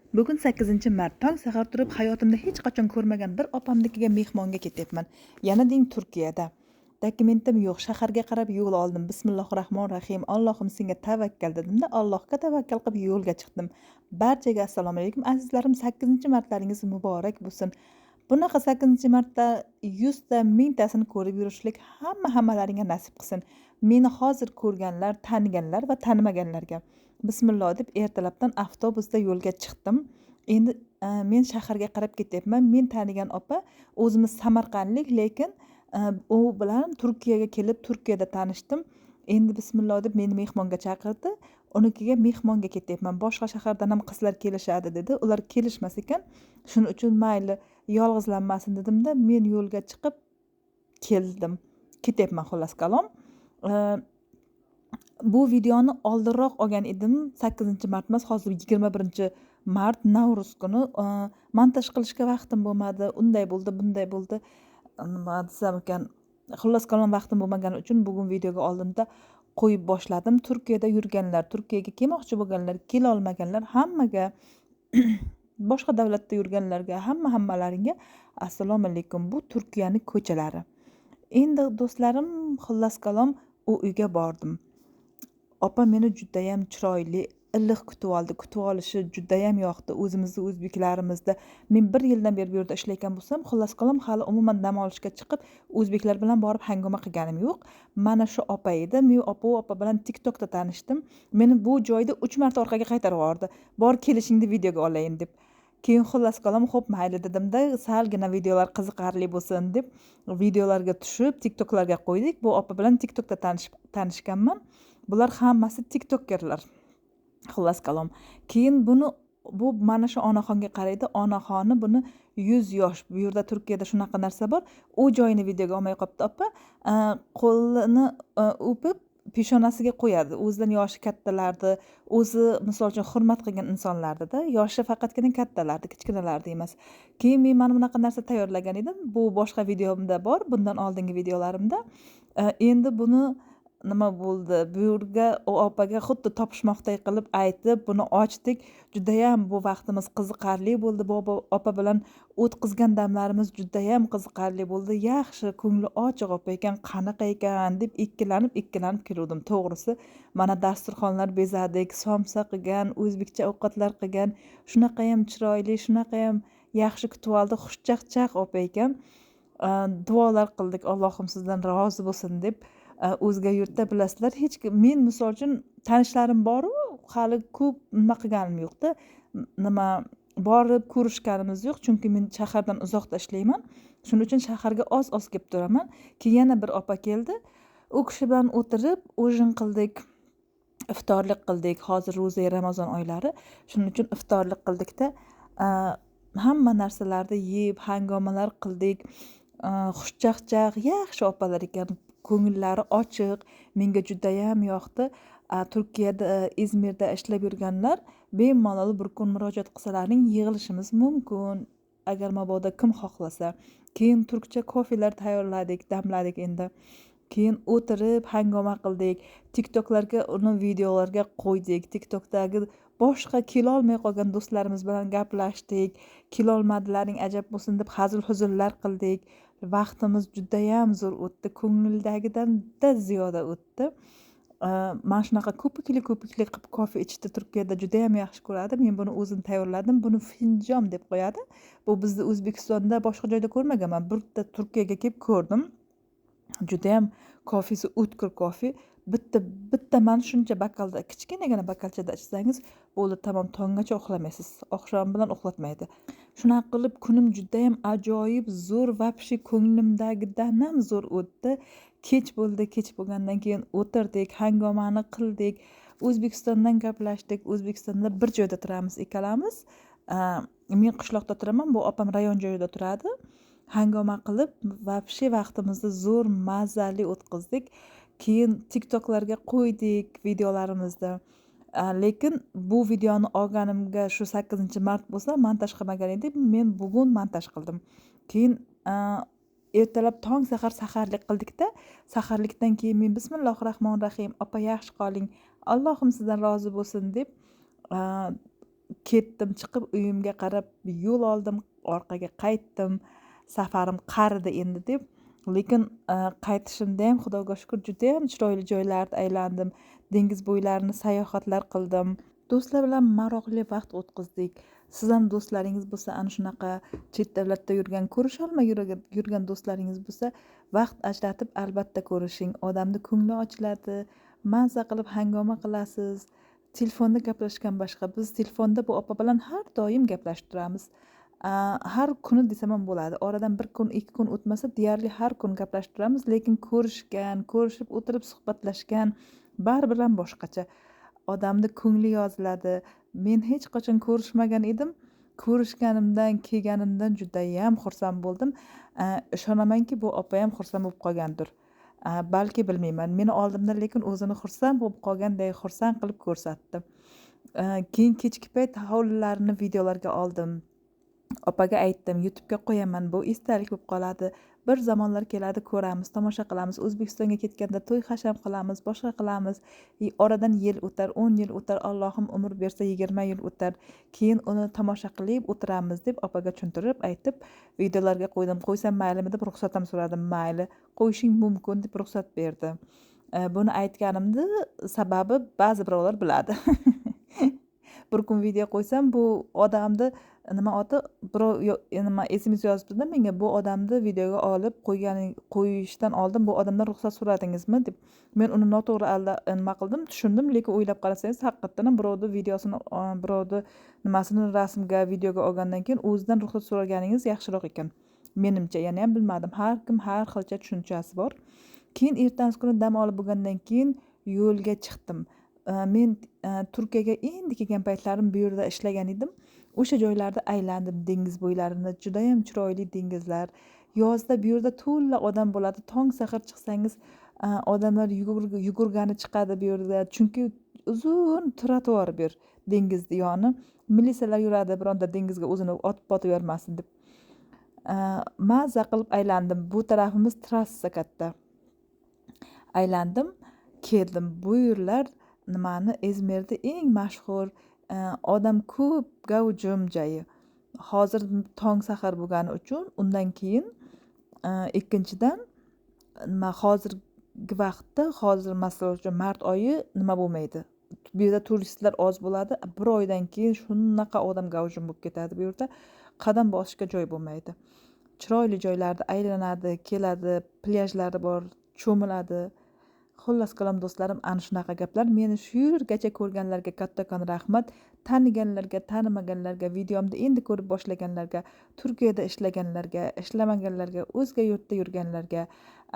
Bugun 8-mart tong sahar turib hayotimda hech qachon ko'rmagan bir opamnikiga mehmonga ketyapman. Yana deng Turkiyada. Dokumentim yo'q, shaharga qarab yo'l oldim. Bismillahirrohmanirrohim. Allohim senga tavakkal dedimda, Allohga tavakkal qilib yo'lga chiqdim. Barchaga assalomu alaykum azizlarim, 8-martlaringiz muborak bo'lsin. Bunaqa 8-martda 100 ta, 1000 tasini ko'rib yurishlik hammalaringga nasib qilsin. Meni hozir ko'rganlar, taniganlar va tanimaganlarga bismillah deb ertalabdan avtobusda yo'lga chiqdim. Endi men shaharga qarab ketyapman. Men tanigan opa o'zimiz samarqandlik, lekin u bilan Turkiyaga kelib Turkiyada tanishdim. Endi bismillah deb meni mehmonga chaqirdi. Unikiga mehmonga ketyapman. Boshqa shahardan ham qizlar kelishadi dedi. Ular kelishmas ekan. Shuning uchun mayli yolg'izlanmasin dedimda, men yo'lga chiqib keldim. Ketyapman xullas kalom. Bu videoni oldinroq olgan edim. 8-mart emas, hozir 21-mart Navruz kuni. Montaj qilishga vaqtim bo'lmadi. Unday bo'ldi, bunday bo'ldi. Nima desam ekan, xullas kalom vaqtim bo'lmagani uchun bugun videoga oldimda qo'yib boshladim. Turkiyada yurganlar, Turkiyaga kelmoqchi bo'lganlar, kela olmaganlar hammaga boshqa davlatda yurganlarga, hammalaringga assalomu alaykum. Bu Turkiyaning ko'chalari. Endi do'stlarim, xullas kalom u uyga bordim. Opa meni judayam chiroyli, iliq kutib oldi. Kutib olishi judayam yoqdi. O'zimizning o'zbeklarimizda men 1 yildan beri bu yerda ishlayotgan bo'lsam, xullas kalom hali umuman dam olishga chiqib, o'zbeklar bilan borib hangoma qilganim yo'q. Mana shu opa edi. Men opa bilan TikTokda tanishdim. Meni bu joyda 3 marta orqaga qaytarib yubordi. Bor kelishingni videoga olayin deb. Keyin xullas kalom xo'p mayli dedimda, salgina videolar qiziqarli bo'lsin deb videolarga tushib, TikToklarga qo'ydik. Bu opa bilan TikTokda tanishganman. Bular hammasi TikTokerlar. Xullas kalom. Keyin bu mana shu onaxonga qaraydi. Onaxoni buni 100 yosh. Bu yerda Turkiyada shunaqa narsa bor. U joyini videoga olmay qopti opa. Qo'lini o'pib peshonasiga qo'yadi. O'zidan yoshi kattalardi, o'zi misol uchun hurmat qilgan insonlardi-da, yoshi faqatgina kattalardi, kichkinalardi emas. Keyin men mana bunaqa narsa tayyorlagan edim. Bu boshqa videomda bor, bundan oldingi videolarimda. Endi buni nima bo'ldi? Bu yerga u opaga xuddi topishmoqday qilib aytib, buni ochdik. Judayam bu vaqtimiz qiziqarli bo'ldi. Bu opa bilan o'tkazgan damlarimiz judayam qiziqarli bo'ldi. Yaxshi, ko'ngli ochiq opa ekan, qanaqa ekan deb ikkilanib keluvdim. To'g'risi, mana dasturxonlar bezadik, somsa qilgan, o'zbekcha ovqatlar qilgan. Shunaqa ham chiroyli, shunaqa ham yaxshi kutib oldi. Xushchaqchaq opa ekan. Duolar qildik, Allohim sizdan rozi bo'lsin deb. O'zga yurtda bilasizlar, hech kim, men misol uchun tanishlarim bor-u, hali ko'p nima qilganim yo'q-da. Nima borib ko'rishganimiz yo'q, chunki men shahardan uzoqda ishlayman. Shuning uchun shaharga oz kelib turaman. Keyin yana bir opa keldi. U kishi bilan o'tirib, ujin qildik, iftorlik qildik. Hozir ro'za Ramazon oylari. Shuning uchun iftorlik qildikda, hamma narsalarni yeb, hangomalar qildik. Xushchaqchaq, yaxshi opalar ekan. Ko'ngillari ochiq, menga judayam yoqdi. Turkiyada, Izmirda ishlab yurganlar bemalol bir kun murojaat qilsalaring yig'ilishimiz mumkin, agar mabodo kim xohlasa. Keyin turkcha kofelar tayyorladik, damladik endi. Keyin o'tirib hangoma qildik. TikToklarga uni videolarga qo'ydik. TikTokdagi boshqa kelolmay qolgan do'stlarimiz bilan gaplashdik. Kelolmadilaring ajab bo'lsin deb hazil-huzullar qildik. Vaqtimiz judayam zo'r o'tdi. Ko'ngildagidan-da ziyoda o'tdi. Mana shunaqa ko'pikli qilib kofe ichishni Turkiyada judayam yaxshi ko'radi. Men buni o'zim tayyorladim. Buni finjon deb qo'yadi. Bu bizni O'zbekistonda boshqa joyda ko'rmaganman. Bir yerda Turkiyaga kelib ko'rdim. Judayam kofesi o'tkir kofe. Bitta mana shuncha bakalda, kichkinagina bakalchada ichsangiz bo'ldi, tamom, tonggacha uxlamaysiz. Oqshom bilan uxlatmaydi. Shunaqa qilib kunim judayam ajoyib zo'r, vobshe ko'nglimdagidan ham zo'r o'tdi. Kech bo'ldi, kech bo'lgandan keyin o'tirdik, hangomani qildik. O'zbekistondan gaplashdik. O'zbekistonda bir joyda turamiz ikkalamiz. Men qishloqda turaman, bu opam rayon joyida turadi. Hangoma qilib, vobshe vaqtimizni zo'r mazali o'tkazdik. Keyin TikToklarga qo'ydik videolarimizni. Lekin bu videoni olganimga shu 8-mart bo'lsa, montaj qilmagan edim. Men bugun montaj qildim. Keyin ertalab tong sahar saharlik qildikda, saharlikdan keyin men bismillahirrohmanirrohim, opa yaxshi qoling, Allohim sizdan rozi bo'lsin deb ketdim, chiqib uyimga qarab yo'l oldim, orqaga qaytdim. Safarim qaridi endi deb. Lekin qaytishimdayam Xudoga shukur judayam chiroyli joylarni aylandim. Dengiz bo'ylarini sayohatlar qildim. Do'stlar bilan maroqli vaqt o'tkazdik. Siz ham do'stlaringiz bo'lsa, ana shunaqa chet davlatda yurgan, ko'risholmay yurgan do'stlaringiz bo'lsa, vaqt ajratib albatta ko'rishing. Odamni ko'ngli ochiladi, maza qilib hangoma qilasiz. Telefonda gaplashishdan boshqa, biz telefonda bu opa bilan har doim gaplashib turamiz. Har kuni desam ham bo'ladi. Oradan 1 kun, 2 kun o'tmasa, deyarli har kun gaplashib turamiz, lekin ko'rishib o'tirib suhbatlashgan baribir ham boshqacha. Odamni ko'ngli yoziladi. Men hech qachon ko'rishmagan edim. Ko'rishganimdan, kelganimdan judayam xursand bo'ldim. Ishonamanki, bu opa ham xursand bo'lib qolgandir. Balki bilmayman. Meni oldimda lekin o'zini xursand bo'lib qolgandek xursand qilib ko'rsatdi. Keyin kechki payt hovlilarini videolarga oldim. Opaga aytdim, YouTube'ga qo'yaman, bu esdalik bo'lib qoladi. Bir zamonlar keladi, ko'ramiz, tomosha qilamiz. O'zbekistonga ketganda to'y hasham qilamiz, boshqa qilamiz. Oradan yil o'tar, 10 yil o'tar, Allohim umr bersa 20 yil o'tar. Keyin uni tomosha qilib o'tiramiz deb opaga tushuntirib aytib, videolarga qo'ydim. Qo'ysam maylimi deb ruxsat ham so'radim. Mayli, qo'yishing mumkin deb ruxsat berdi. Buni aytganimni sababi ba'zi birovlar biladi. Bir kun video qo'ysam, bu odamni nima oti birov nima SMS yozibdi-da menga, bu odamni videoga olib qo'yishdan oldin bu odamdan ruxsat so'radingizmi deb. Men uni noto'g'ri nima qildim, tushundim, lekin o'ylab qarasangiz haqiqatdan ham birovni videosini, birovni nimasini rasmga, videoga olgandan keyin o'zidan ruxsat so'raganingiz yaxshiroq ekan. Menimcha, yana ham bilmadim. Har kim har xilcha tushunchasi bor. Keyin ertasi kuni dam olib bo'lgandan keyin yo'lga chiqdim. Men Turkiyaga endi kelgan paytlarim bu yerda ishlagan edim. O'sha joylarda aylandim, dengiz bo'ylarini. Judayam chiroyli dengizlar. Yozda bu yerda to'la odam bo'ladi. Tong sahar chiqsangiz, odamlar yugurgani chiqadi bu yerda. Chunki uzun trotuar bu yer, dengizni yoni. Militsiyalar yuradi, bironta dengizga o'zini otib yubormasin deb. Maza qilib aylandim. Bu tarafimiz trassa katta. Aylandim, keldim. Bu yerlar nimani, Izmirda eng mashhur odam ko'p gavjum joyi. Hozir tong sahar bo'lgani uchun, undan keyin ikkinchidan hozirgi vaqtda, hozir masalan uchun mart oyi nima bo'lmaydi. Bu yerda turistlar oz bo'ladi. Bir oydan keyin shunaqa odam gavjum bo'lib ketadi bu yerda. Qadam bosishga joy bo'lmaydi. Chiroyli joylarda aylanadi, keladi, plyajlari bor, cho'miladi. Xullas qalam do'stlarim, ana shunaqa gaplar. Meni shu yergacha ko'rganlarga kattakon rahmat. Taniganlarga, tanimaganlarga, videomda endi ko'rib boshlaganlarga, Turkiyada ishlaganlarga, ishlamaganlarga, o'zga yurtda yurganlarga,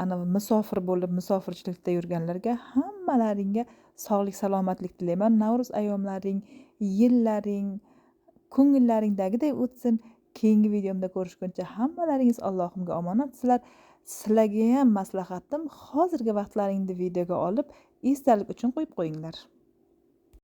ana musofir bo'lib, musofirchilikda yurganlarga hammalaringga sog'lik, salomatlik tilayman. Navruz ayyomlaring, yillaring, ko'ngillaringdagiday o'tsin. Keyingi videomda ko'rishguncha hammalaringiz Allohimga omonatsizlar. Sizlarga ham maslahatim, hozirgi vaqtlaringni videoga olib, esdalik uchun qo'yib qo'yinglar.